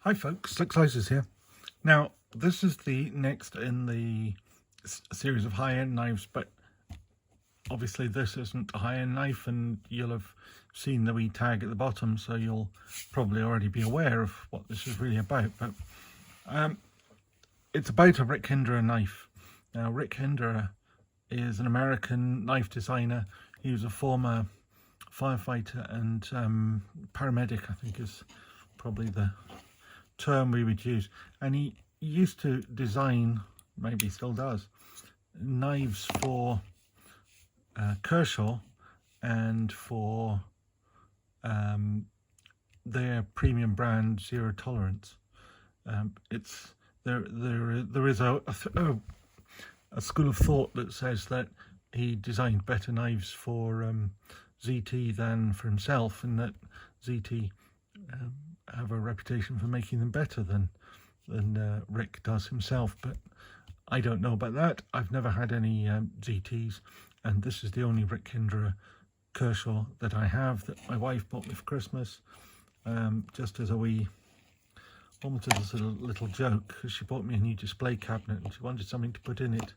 Hi folks, Slick Slices here. Now, this is the next in the series of high-end knives, but obviously this isn't a high-end knife, and you'll have seen the wee tag at the bottom, so you'll probably already be aware of what this is really about. But it's about a Rick Hinderer knife. Now, Rick Hinderer is an American knife designer. He was a former firefighter and paramedic, I think is probably the term we would use, and he used to design, maybe still does, knives for Kershaw and for their premium brand Zero Tolerance. It's there is a school of thought that says that he designed better knives for ZT than for himself, and that ZT have a reputation for making them better than Rick does himself. But I don't know about that. I've never had any ZTs, and this is the only Rick Hinderer Kershaw that I have, that my wife bought me for Christmas, just as a wee, almost as a little joke, because she bought me a new display cabinet and she wanted something to put in it,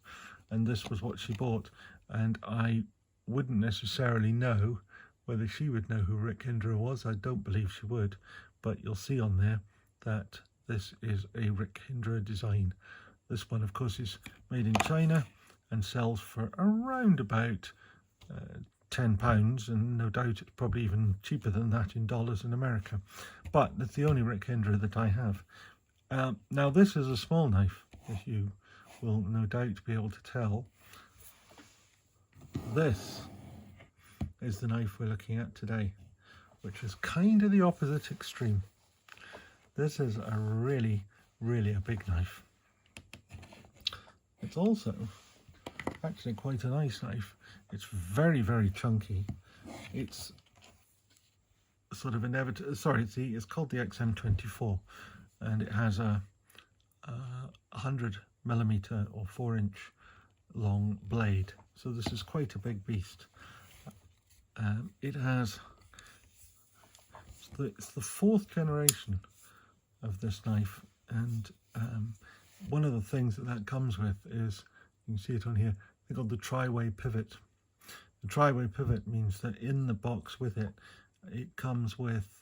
and this was what she bought. And I wouldn't necessarily know whether she would know who Rick Hinderer was. I don't believe she would, but you'll see on there that this is a Rick Hinderer design. This one, of course, is made in China and sells for around about £10, and no doubt it's probably even cheaper than that in dollars in America. But it's the only Rick Hinderer that I have. Now, this is a small knife, as you will no doubt be able to tell. This is the knife we're looking at today, which is kind of the opposite extreme. This is a really a big knife. It's also actually quite a nice knife. It's very chunky. It's sort of inevitable. Sorry, it's called the XM-24, and it has a 100mm or 4-inch long blade. So this is quite a big beast. It has, it's the 4th generation of this knife, and one of the things that comes with is, you can see it on here, they're called the tri-way pivot. The tri-way pivot means that in the box with it, it comes with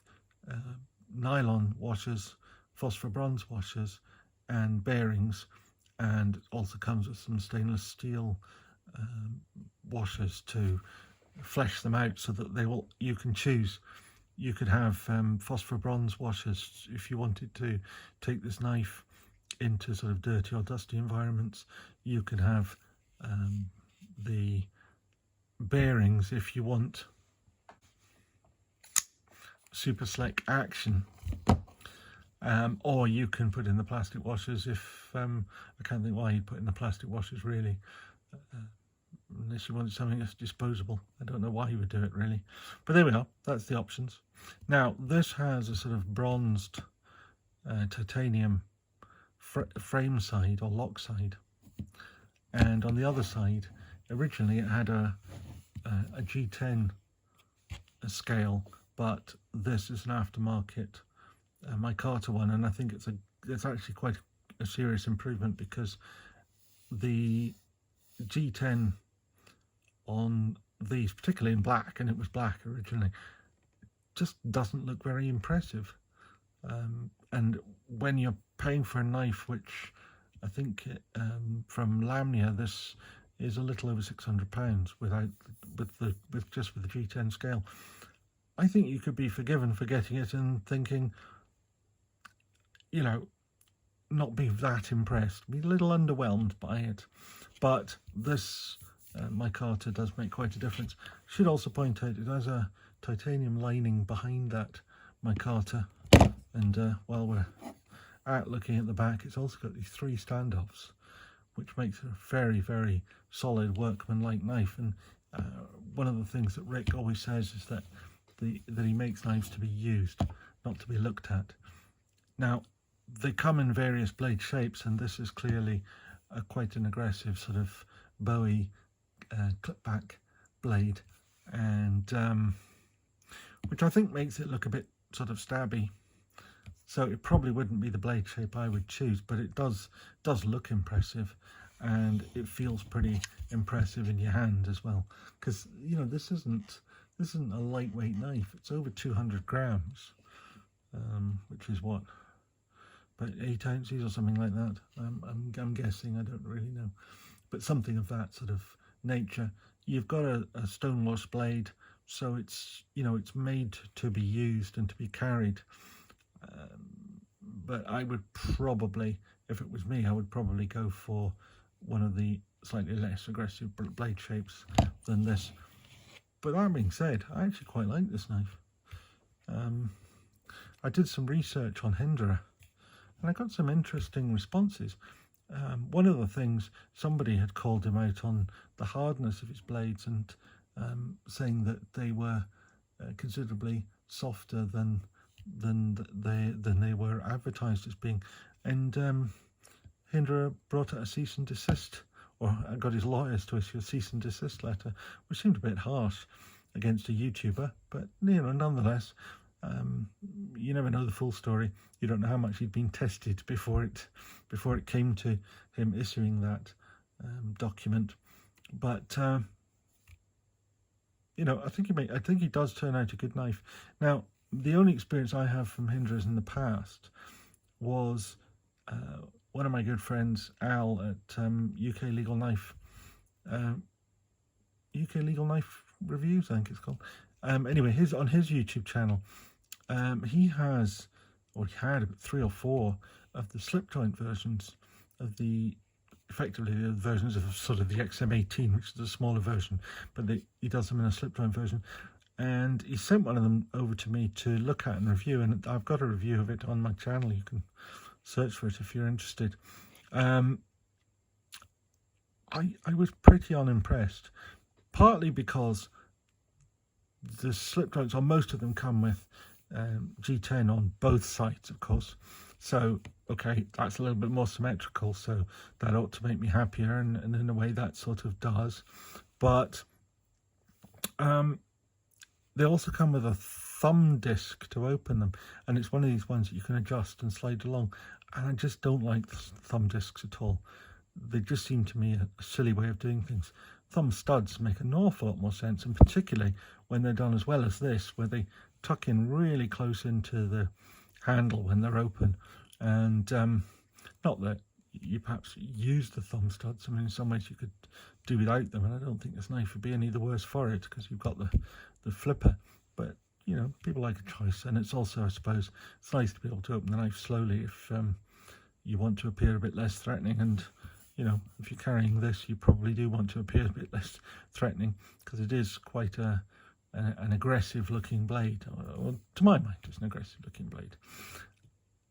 nylon washers, phosphor bronze washers, and bearings, and it also comes with some stainless steel washers to flesh them out, so that you can choose. You could have phosphor bronze washers if you wanted to take this knife into sort of dirty or dusty environments. You can have the bearings if you want super slick action, or you can put in the plastic washers if I can't think why you'd put in the plastic washers really, unless you wanted something that's disposable. I don't know why you would do it really, but there we are. That's the options. Now, this has a sort of bronzed titanium frame side or lock side, and on the other side, originally it had a G10 scale, but this is an aftermarket micarta one, and I think it's actually quite a serious improvement, because the G10 on these, particularly in black, and it was black originally, just doesn't look very impressive. And when you're paying for a knife, which I think from Lamnia, this is a little over £600 just with the G10 scale, I think you could be forgiven for getting it and thinking, you know, not be that impressed, be a little underwhelmed by it. But this micarta does make quite a difference. Should also point out it has a titanium lining behind that micarta, and while we're out looking at the back, it's also got these 3 standoffs, which makes it a very solid workman-like knife. And one of the things that Rick always says is that he makes knives to be used, not to be looked at. Now, they come in various blade shapes, and this is clearly quite an aggressive sort of Bowie clip back blade, and which I think makes it look a bit sort of stabby. So it probably wouldn't be the blade shape I would choose, but it does look impressive, and it feels pretty impressive in your hand as well. Because, you know, this isn't a lightweight knife. It's over 200 grams, which is what, about 8 ounces or something like that. I'm guessing, I don't really know, but something of that sort of nature. You've got a stonewash blade, so it's, you know, it's made to be used and to be carried. But I would probably, if it was me, I would probably go for one of the slightly less aggressive blade shapes than this. But that being said, I actually quite like this knife. I did some research on Hinderer, and I got some interesting responses. One of the things, somebody had called him out on the hardness of his blades, and saying that they were considerably softer than they were advertised as being. And Hinderer brought out a cease and desist, or got his lawyers to issue a cease and desist letter, which seemed a bit harsh against a YouTuber, but, you know, nonetheless, you never know the full story. You don't know how much he'd been tested before it came to him issuing that document. But you know, I think he does turn out a good knife. Now, the only experience I have from Hinderers in the past was one of my good friends, Al, at UK Legal Knife Reviews, I think it's called. Anyway, on his YouTube channel, he has, or he had, about 3 or 4 of the slip joint versions of effectively the versions of sort of the XM-18, which is a smaller version, but he does them in a slip joint version. And he sent one of them over to me to look at and review, and I've got a review of it on my channel. You can search for it if you're interested. I was pretty unimpressed, partly because the slip joints, or most of them, come with G10 on both sides, of course. So, okay, that's a little bit more symmetrical, so that ought to make me happier, and in a way that sort of does. But they also come with a thumb disc to open them, and it's one of these ones that you can adjust and slide along, and I just don't like the thumb discs at all. They just seem to me a silly way of doing things. Thumb studs make an awful lot more sense, and particularly when they're done as well as this, where they tuck in really close into the handle when they're open. And not that you perhaps use the thumb studs. I mean, in some ways you could do without them, and I don't think this knife would be any the worse for it, because you've got the flipper. But, you know, people like a choice, and it's also, I suppose, it's nice to be able to open the knife slowly if you want to appear a bit less threatening. And, you know, if you're carrying this, you probably do want to appear a bit less threatening, because it is quite an aggressive looking blade, or to my mind it's an aggressive looking blade.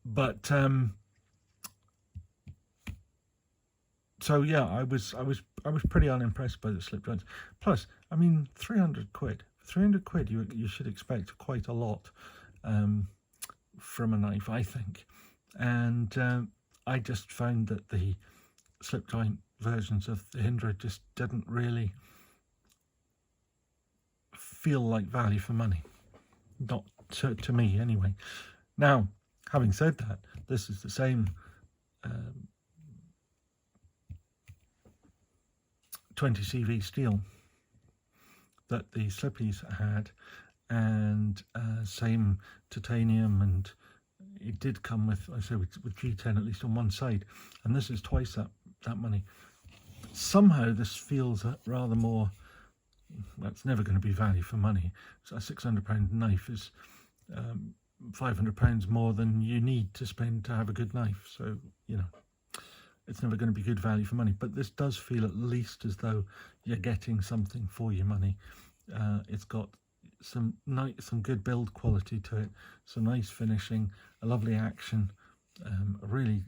But so yeah, I was pretty unimpressed by the slip joints. Plus, I mean, 300 quid. For 300 quid, you should expect quite a lot from a knife, I think. And I just found that the slip joint versions of the Hinderer just didn't really feel like value for money. Not to me, anyway. Now, having said that, this is the same 20 CV steel that the Slippies had, and same titanium, and it did come with, I say, with G10 at least on one side, and this is twice that money. Somehow this feels rather more, well, it's never going to be value for money. So a £600 knife is £500 more than you need to spend to have a good knife. So, you know, it's never going to be good value for money. But this does feel at least as though you're getting something for your money. It's got some good build quality to it, some nice finishing, a lovely action, a really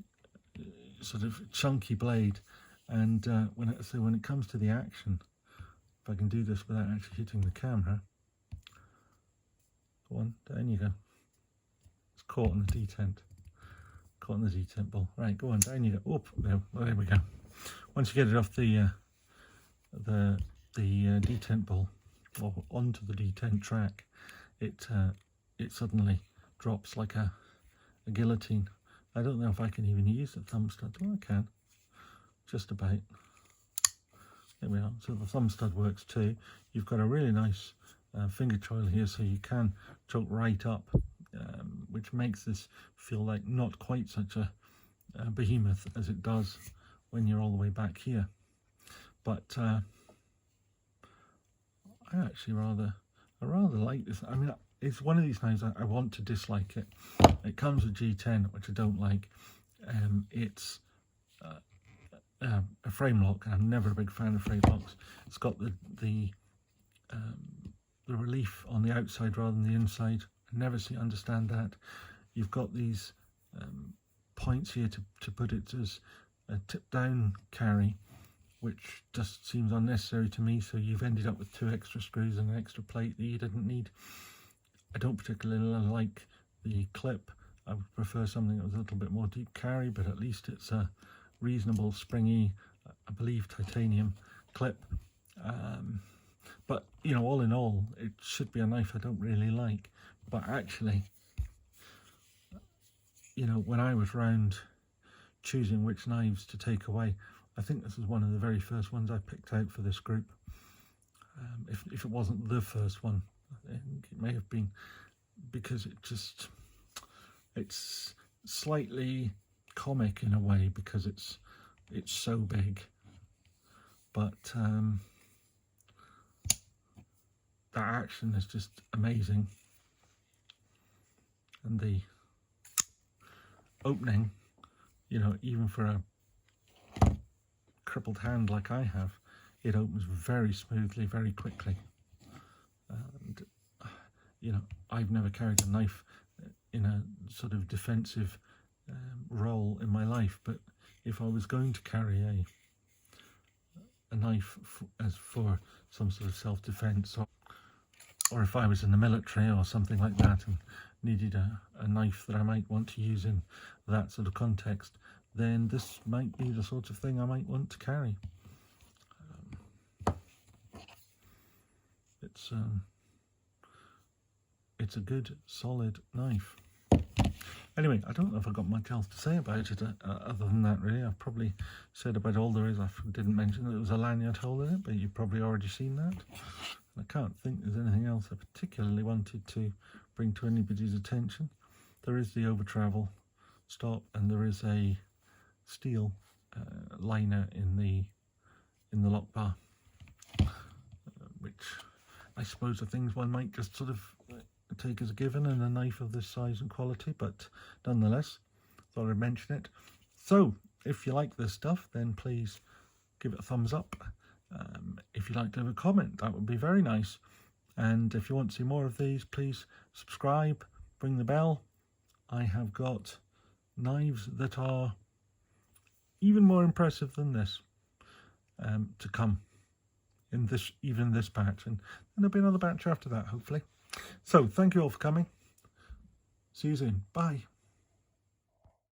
sort of chunky blade. And when it comes to the action, if I can do this without actually hitting the camera, go on, down you go. It's caught on the detent. Caught on the detent ball. Right, go on, down you go. Up, there we go. Once you get it off the detent ball, or onto the detent track, it suddenly drops like a a guillotine. I don't know if I can even use the thumb stud. Well, I can, just about. There we are. So the thumb stud works too. You've got a really nice finger choil here, so you can choke right up, which makes this feel like not quite such a behemoth as it does when you're all the way back here. But I actually rather like this. I mean, it's one of these knives I want to dislike it. It comes with G10, which I don't like. It's a frame lock. I'm never a big fan of frame locks. It's got the relief on the outside rather than the inside. I never understand that. You've got these points here to put it as a tip down carry, which just seems unnecessary to me. So you've ended up with 2 extra screws and an extra plate that you didn't need. I don't particularly like the clip. I would prefer something that was a little bit more deep carry, but at least it's a reasonable springy, I believe, titanium clip. But you know, all in all, it should be a knife I don't really like. But actually, you know, when I was round choosing which knives to take away, I think this is one of the very first ones I picked out for this group. If it wasn't the first one, I think it may have been, because it's slightly comic in a way because it's so big, but that action is just amazing, and the opening, you know, even for a crippled hand like I have, it opens very smoothly, very quickly. And you know, I've never carried a knife in a sort of defensive role in my life, but if I was going to carry a knife for some sort of self-defense, or if I was in the military or something like that and needed a knife that I might want to use in that sort of context, then this might be the sort of thing I might want to carry. It's a good, solid knife. Anyway, I don't know if I've got much else to say about it other than that, really. I've probably said about all there is. I didn't mention that there was a lanyard hole in it, but you've probably already seen that. I can't think there's anything else I particularly wanted to bring to anybody's attention. There is the over travel stop, and there is a steel liner in the lock bar, which I suppose are things one might just sort of take as a given in a knife of this size and quality, but nonetheless, thought I'd mention it. So, if you like this stuff, then please give it a thumbs up. If you'd like to leave a comment, that would be very nice. And if you want to see more of these, please subscribe, ring the bell. I have got knives that are even more impressive than this to come in this batch, and there'll be another batch after that, hopefully. So thank you all for coming. See you soon. Bye.